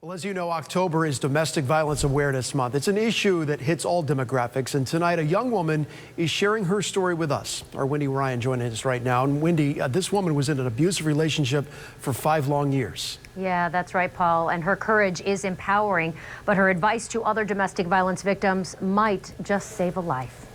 Well, as you know, October is Domestic Violence Awareness Month. It's an issue that hits all demographics, and tonight a young woman is sharing her story with us. Our Wendy Ryan joining us right now. And Wendy, this woman was in an abusive relationship for 5 long years. Yeah, that's right, Paul. And her courage is empowering, but her advice to other domestic violence victims might just save a life.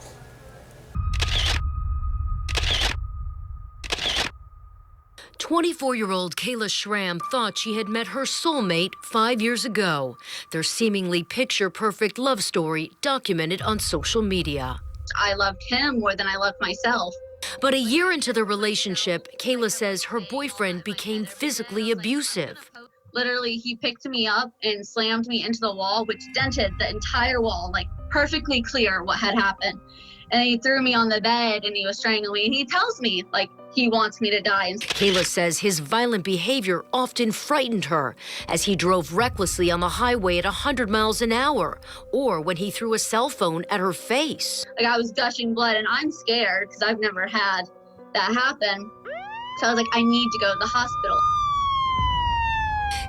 24-year-old Kayla Schramm thought she had met her soulmate 5 years ago. Their seemingly picture-perfect love story documented on social media. I loved him more than I loved myself. But a year into the relationship, Kayla says her boyfriend became physically abusive. Literally, he picked me up and slammed me into the wall, which dented the entire wall, like perfectly clear what had happened. And he threw me on the bed and he was strangling me. And he tells me, like, he wants me to die. Kayla says his violent behavior often frightened her as he drove recklessly on the highway at 100 miles an hour, or when he threw a cell phone at her face. Like, I was gushing blood, and I'm scared because I've never had that happen. So I was like, I need to go to the hospital.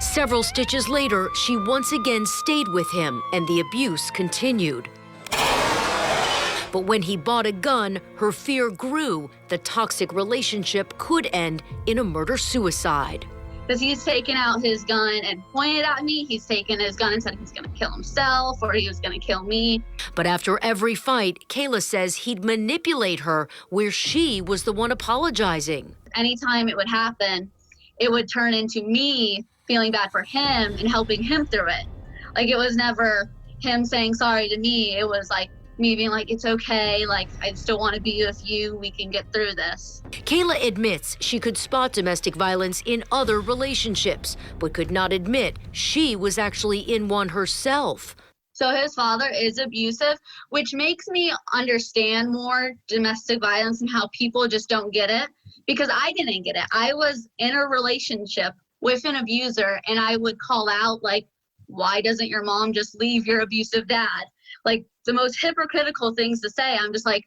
Several stitches later, she once again stayed with him, and the abuse continued. But when he bought a gun, her fear grew. The toxic relationship could end in a murder-suicide. Because he's taken out his gun and pointed at me. He's taken his gun and said he's going to kill himself or he was going to kill me. But after every fight, Kayla says he'd manipulate her where she was the one apologizing. Anytime it would happen, it would turn into me feeling bad for him and helping him through it. Like, it was never him saying sorry to me. It was like me being like, it's okay, like, I still want to be with you, we can get through this. Kayla admits she could spot domestic violence in other relationships, but could not admit she was actually in one herself. So his father is abusive, which makes me understand more domestic violence and how people just don't get it, because I didn't get it. I was in a relationship with an abuser, and I would call out, like, why doesn't your mom just leave your abusive dad? Like, the most hypocritical things to say. I'm just like,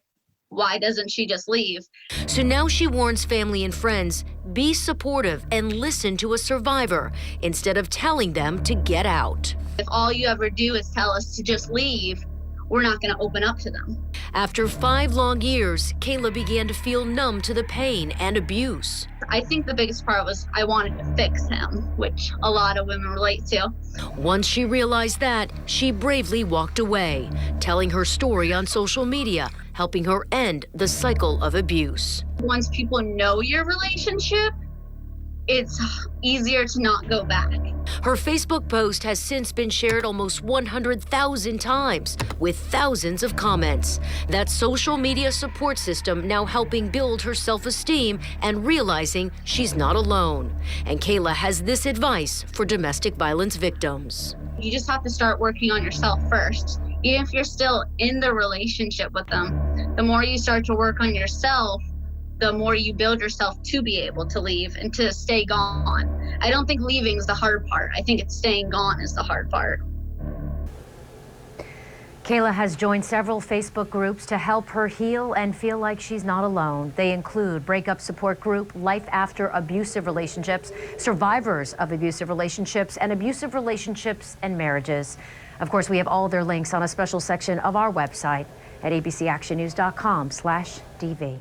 why doesn't she just leave? So now she warns family and friends, be supportive and listen to a survivor instead of telling them to get out. If all you ever do is tell us to just leave, we're not going to open up to them. After 5 long years, Kayla began to feel numb to the pain and abuse. I think the biggest part was I wanted to fix him, which a lot of women relate to. Once she realized that, she bravely walked away, telling her story on social media, helping her end the cycle of abuse. Once people know your relationship, it's easier to not go back. Her Facebook post has since been shared almost 100,000 times with thousands of comments. That social media support system now helping build her self-esteem and realizing she's not alone. And Kayla has this advice for domestic violence victims. You just have to start working on yourself first. Even if you're still in the relationship with them, the more you start to work on yourself, the more you build yourself to be able to leave and to stay gone. I don't think leaving is the hard part. I think it's staying gone is the hard part. Kayla has joined several Facebook groups to help her heal and feel like she's not alone. They include breakup support group, Life After Abusive Relationships, survivors of abusive relationships, and abusive relationships and marriages. Of course, we have all their links on a special section of our website at abcactionnews.com/DV.